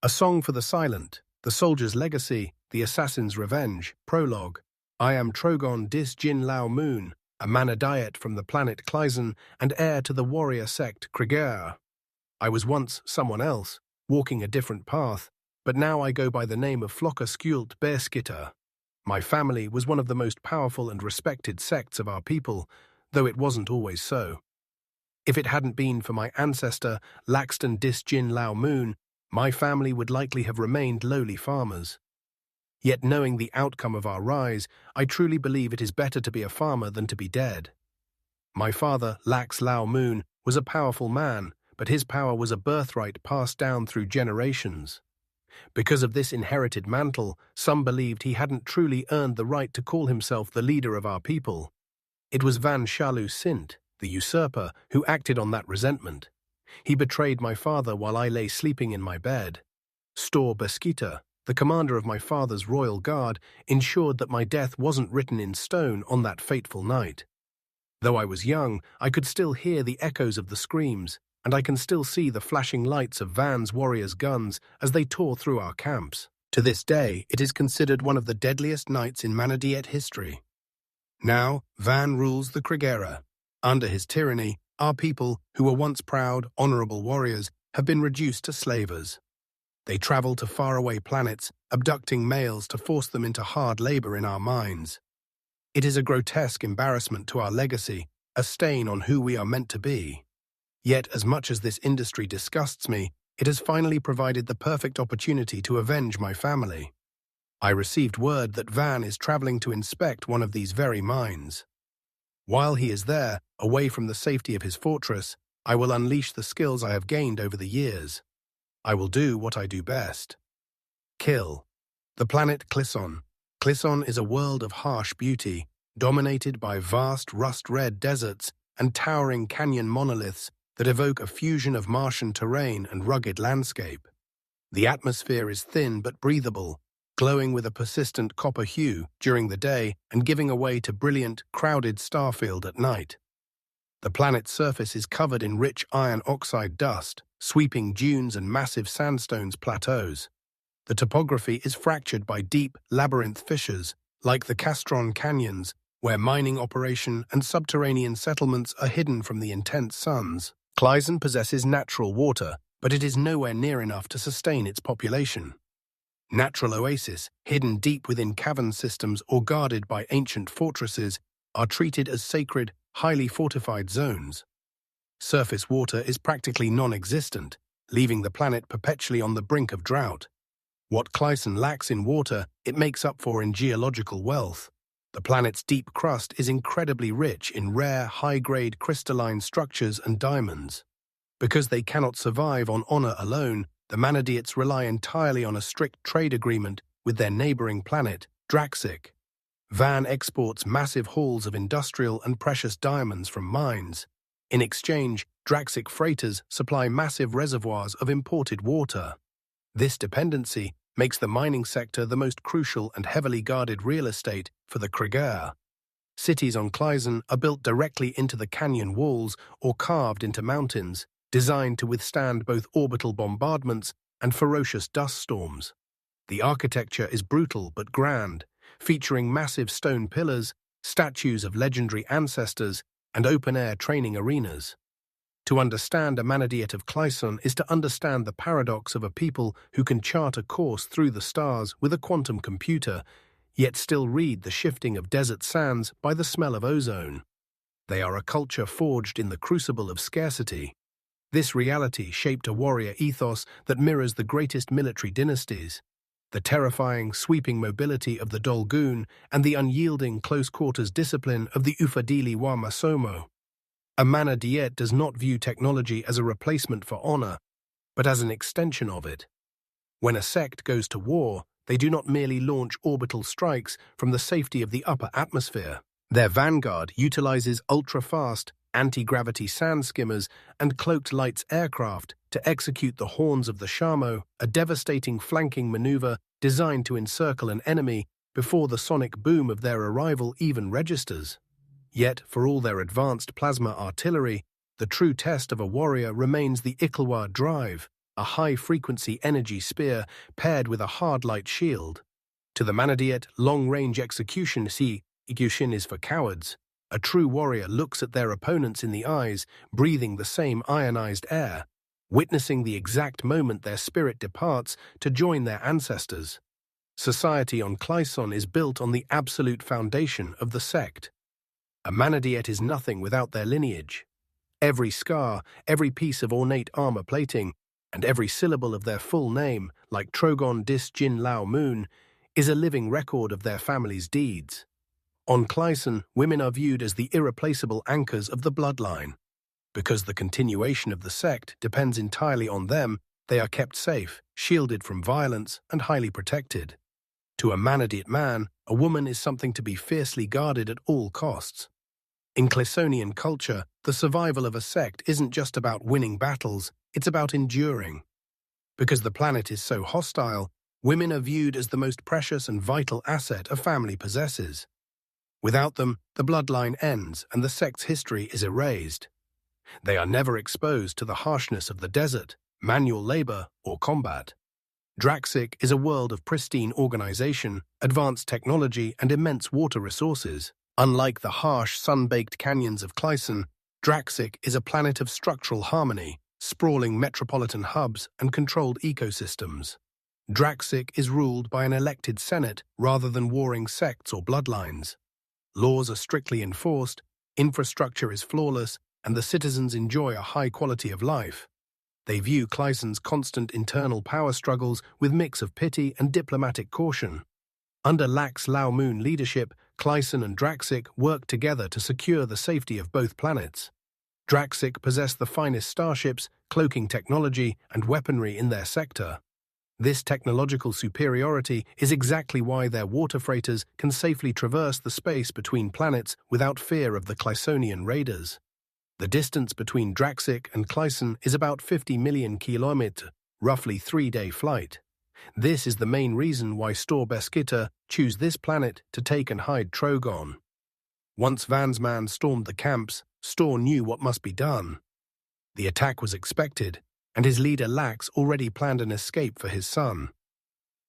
A Song for the Silent, The Soldier's Legacy, The Assassin's Revenge, Prologue. I am Trogon Dis Jin Lao Moon, a Manadiet from the planet Clison and heir to the warrior sect Krigere. I was once someone else, walking a different path, but now I go by the name of Flocka Skjult Bearskitter. My family was one of the most powerful and respected sects of our people, though it wasn't always so. If it hadn't been for my ancestor, Laxton Dis Jin Lao Moon, my family would likely have remained lowly farmers. Yet knowing the outcome of our rise, I truly believe it is better to be a farmer than to be dead. My father, Lax Lao Moon, was a powerful man, but his power was a birthright passed down through generations. Because of this inherited mantle, some believed he hadn't truly earned the right to call himself the leader of our people. It was Sjalu Sint, the usurper, who acted on that resentment. He betrayed my father while I lay sleeping in my bed. Stor Beskita, the commander of my father's royal guard, ensured that my death wasn't written in stone on that fateful night. Though I was young, I could still hear the echoes of the screams, and I can still see the flashing lights of Van's warriors' guns as they tore through our camps. To this day, it is considered one of the deadliest nights in Manadiet history. Now, Van rules the Krigere. Under his tyranny, our people, who were once proud, honorable warriors, have been reduced to slavers. They travel to faraway planets, abducting males to force them into hard labor in our mines. It is a grotesque embarrassment to our legacy, a stain on who we are meant to be. Yet, as much as this industry disgusts me, it has finally provided the perfect opportunity to avenge my family. I received word that Van is traveling to inspect one of these very mines. While he is there, away from the safety of his fortress, I will unleash the skills I have gained over the years. I will do what I do best. Kill. The planet Clison. Clison is a world of harsh beauty, dominated by vast rust-red deserts and towering canyon monoliths that evoke a fusion of Martian terrain and rugged landscape. The atmosphere is thin but breathable, glowing with a persistent copper hue during the day and giving way to brilliant, crowded starfield at night. The planet's surface is covered in rich iron oxide dust, sweeping dunes and massive sandstones plateaus. The topography is fractured by deep, labyrinth fissures, like the Castron Canyons, where mining operation and subterranean settlements are hidden from the intense suns. Clison possesses natural water, but it is nowhere near enough to sustain its population. Natural oases, hidden deep within cavern systems or guarded by ancient fortresses, are treated as sacred, highly fortified zones. Surface water is practically non-existent, leaving the planet perpetually on the brink of drought. What Clison lacks in water, it makes up for in geological wealth. The planet's deep crust is incredibly rich in rare, high-grade crystalline structures and diamonds. Because they cannot survive on honor alone, the Manadiets rely entirely on a strict trade agreement with their neighboring planet, Draxic. Van exports massive hauls of industrial and precious diamonds from mines. In exchange, Draxic freighters supply massive reservoirs of imported water. This dependency makes the mining sector the most crucial and heavily guarded real estate for the Krigere. Cities on Clison are built directly into the canyon walls or carved into mountains, designed to withstand both orbital bombardments and ferocious dust storms. The architecture is brutal but grand, featuring massive stone pillars, statues of legendary ancestors, and open-air training arenas. To understand a Manadiet of Clison is to understand the paradox of a people who can chart a course through the stars with a quantum computer, yet still read the shifting of desert sands by the smell of ozone. They are a culture forged in the crucible of scarcity. This reality shaped a warrior ethos that mirrors the greatest military dynasties. The terrifying, sweeping mobility of the Dolgoon and the unyielding close-quarters discipline of the Ufadili wa Masomo. A Manadiet does not view technology as a replacement for honor, but as an extension of it. When a sect goes to war, they do not merely launch orbital strikes from the safety of the upper atmosphere. Their vanguard utilizes ultra-fast, anti-gravity sand skimmers and cloaked lights aircraft to execute the Horns of the Shamo, a devastating flanking maneuver designed to encircle an enemy before the sonic boom of their arrival even registers. Yet, for all their advanced plasma artillery, the true test of a warrior remains the Iqaluit drive, a high-frequency energy spear paired with a hard light shield. To the Manadiet, long-range execution is for cowards. A true warrior looks at their opponents in the eyes, breathing the same ionized air, witnessing the exact moment their spirit departs to join their ancestors. Society on Clison is built on the absolute foundation of the Sect. A Manadiet is nothing without their lineage. Every scar, every piece of ornate armor plating, and every syllable of their full name, like Trogon Dis Jin Lao Moon, is a living record of their family's deeds. On Clison, women are viewed as the irreplaceable anchors of the bloodline. Because the continuation of the Sect depends entirely on them, they are kept safe, shielded from violence, and highly protected. To a Manadiet man, a woman is something to be fiercely guarded at all costs. In Clisonian culture, the survival of a Sect isn't just about winning battles, it's about enduring. Because the planet is so hostile, women are viewed as the most precious and vital asset a family possesses. Without them, the bloodline ends and the Sect's history is erased. They are never exposed to the harshness of the desert, manual labor, or combat. Draxic is a world of pristine organization, advanced technology, and immense water resources. Unlike the harsh, sun-baked canyons of Clison, Draxic is a planet of structural harmony, sprawling metropolitan hubs, and controlled ecosystems. Draxic is ruled by an elected senate rather than warring sects or bloodlines. Laws are strictly enforced, infrastructure is flawless, and the citizens enjoy a high quality of life. They view Clison's constant internal power struggles with mix of pity and diplomatic caution. Under lax Lao Moon leadership, Clison and Draxic work together to secure the safety of both planets. Draxic possess the finest starships, cloaking technology, and weaponry in their sector. This technological superiority is exactly why their water freighters can safely traverse the space between planets without fear of the Clisonian raiders. The distance between Draxic and Clison is about 50 million kilometers, roughly 3-day flight. This is the main reason why Stor Beskita choose this planet to take and hide Trogon. Once Vansman stormed the camps, Stor knew what must be done. The attack was expected, and his leader Lax already planned an escape for his son.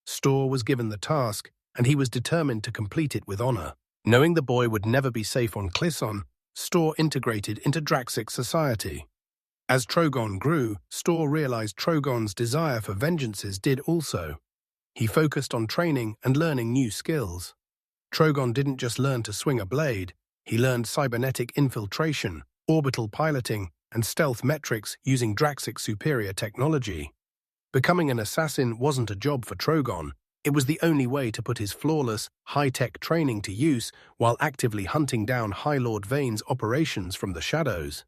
Stor was given the task, and he was determined to complete it with honor. Knowing the boy would never be safe on Clison, Stor integrated into Draxic society. As Trogon grew, Stor realized Trogon's desire for vengeances did also. He focused on training and learning new skills. Trogon didn't just learn to swing a blade, he learned cybernetic infiltration, orbital piloting, and stealth metrics using Draxic's superior technology. Becoming an assassin wasn't a job for Trogon, it was the only way to put his flawless, high-tech training to use while actively hunting down High Lord Vane's operations from the shadows.